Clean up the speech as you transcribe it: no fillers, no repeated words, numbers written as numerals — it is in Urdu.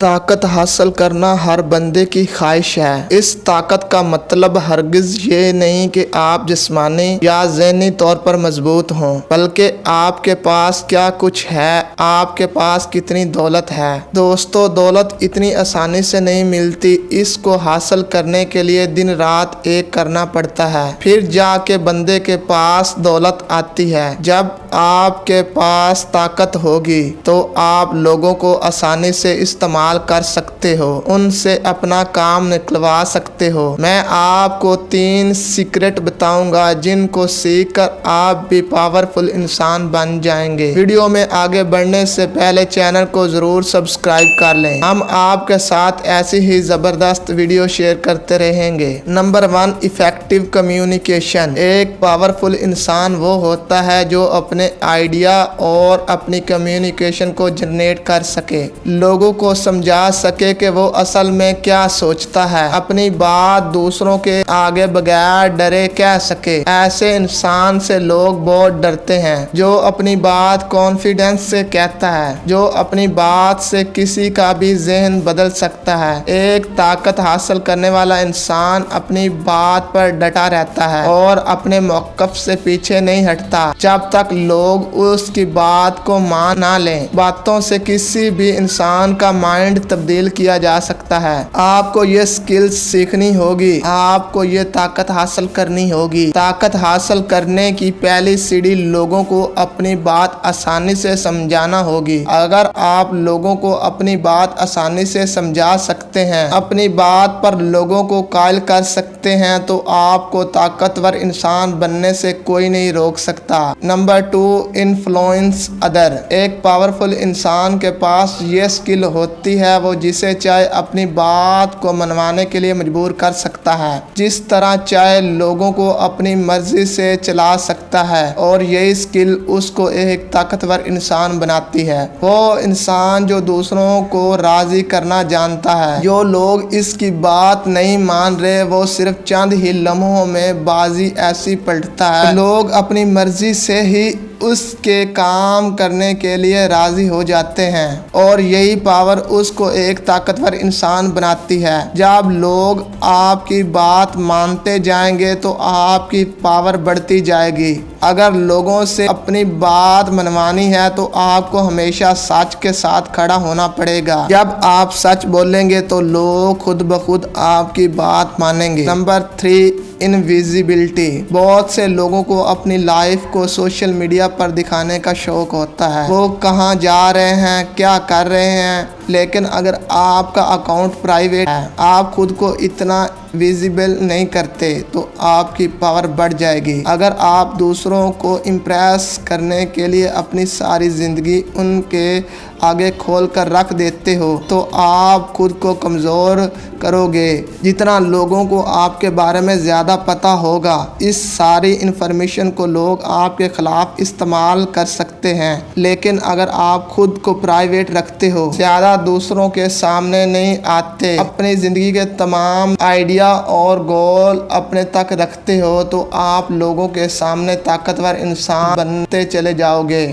طاقت حاصل کرنا ہر بندے کی خواہش ہے۔ اس طاقت کا مطلب ہرگز یہ نہیں کہ آپ جسمانی یا ذہنی طور پر مضبوط ہوں، بلکہ آپ کے پاس کیا کچھ ہے، آپ کے پاس کتنی دولت ہے۔ دوستو، دولت اتنی آسانی سے نہیں ملتی، اس کو حاصل کرنے کے لیے دن رات ایک کرنا پڑتا ہے، پھر جا کے بندے کے پاس دولت آتی ہے۔ جب آپ کے پاس طاقت ہوگی تو آپ لوگوں کو آسانی سے استعمال کر سکتے ہو، ان سے اپنا کام نکلوا سکتے ہو۔ میں آپ کو 3 سیکرٹ بتاؤں گا جن کو سیکھ کر آپ بھی پاورفل انسان بن جائیں گے۔ ویڈیو میں آگے بڑھنے سے پہلے چینل کو ضرور سبسکرائب کر لیں، ہم آپ کے ساتھ ایسی ہی زبردست ویڈیو شیئر کرتے رہیں گے۔ Number 1، effective communication. ایک پاورفل انسان وہ ہوتا ہے جو اپنے آئیڈیا اور اپنی کمیونیکیشن کو جنریٹ کر سکے، لوگوں کو سمجھا سکے کہ وہ اصل میں کیا سوچتا ہے، اپنی بات دوسروں کے آگے بغیر ڈرے کہہ سکے۔ ایسے انسان سے لوگ بہت ڈرتے ہیں جو اپنی بات کانفیڈنس سے کہتا ہے، جو اپنی بات سے کسی کا بھی ذہن بدل سکتا ہے۔ ایک طاقت حاصل کرنے والا انسان اپنی بات پر ڈٹا رہتا ہے اور اپنے موقف سے پیچھے نہیں ہٹتا جب تک لوگ اس کی بات کو مان نہ لیں۔ باتوں سے کسی بھی انسان کا مائنڈ تبدیل کیا جا سکتا ہے۔ آپ کو یہ سکلز سیکھنی ہوگی، آپ کو یہ طاقت حاصل کرنی ہوگی۔ طاقت حاصل کرنے کی پہلی سیڑھی لوگوں کو اپنی بات آسانی سے سمجھانا ہوگی۔ اگر آپ لوگوں کو اپنی بات آسانی سے سمجھا سکتے ہیں، اپنی بات پر لوگوں کو قائل کر سکتے ہیں، تو آپ کو طاقتور انسان بننے سے کوئی نہیں روک سکتا۔ Number 2، influence other. ایک پاورفل انسان کے پاس یہ سکل ہوتی ہے، وہ جسے چاہے اپنی بات کو منوانے کے لیے مجبور کر سکتا ہے، جس طرح چاہے لوگوں کو اپنی مرضی سے چلا سکتا ہے، اور یہی سکل اس کو ایک طاقتور انسان بناتی ہے۔ وہ انسان جو دوسروں کو راضی کرنا جانتا ہے۔ جو لوگ اس کی بات نہیں مان رہے، وہ صرف چند ہی لمحوں میں بازی ایسی پلٹتا ہے، لوگ اپنی مرضی سے ہی اس کے کام کرنے کے لیے راضی ہو جاتے ہیں، اور یہی پاور اس کو ایک طاقتور انسان بناتی ہے۔ جب لوگ آپ کی بات مانتے جائیں گے تو آپ کی پاور بڑھتی جائے گی۔ اگر لوگوں سے اپنی بات منوانی ہے تو آپ کو ہمیشہ سچ کے ساتھ کھڑا ہونا پڑے گا۔ جب آپ سچ بولیں گے تو لوگ خود بخود آپ کی بات مانیں گے۔ Number 3، invisibility. بہت سے لوگوں کو اپنی لائف کو سوشل میڈیا پر دکھانے کا شوق ہوتا ہے، وہ کہاں جا رہے ہیں، کیا کر رہے ہیں، لیکن اگر آپ کا اکاؤنٹ پرائیویٹ ہے، آپ خود کو اتنا ویزیبل نہیں کرتے، تو آپ کی پاور بڑھ جائے گی۔ اگر آپ دوسروں کو امپریس کرنے کے لیے اپنی ساری زندگی ان کے آگے کھول کر رکھ دیتے ہو تو آپ خود کو کمزور کرو گے۔ جتنا لوگوں کو آپ کے بارے میں زیادہ پتہ ہوگا، اس ساری انفارمیشن کو لوگ آپ کے خلاف استعمال کر سکتے ہیں، لیکن اگر آپ خود کو پرائیویٹ رکھتے ہو، زیادہ دوسروں کے سامنے نہیں آتے، اپنی زندگی کے تمام آئیڈیا اور گول اپنے تک رکھتے ہو، تو آپ لوگوں کے سامنے طاقتور انسان بنتے چلے جاؤ گے۔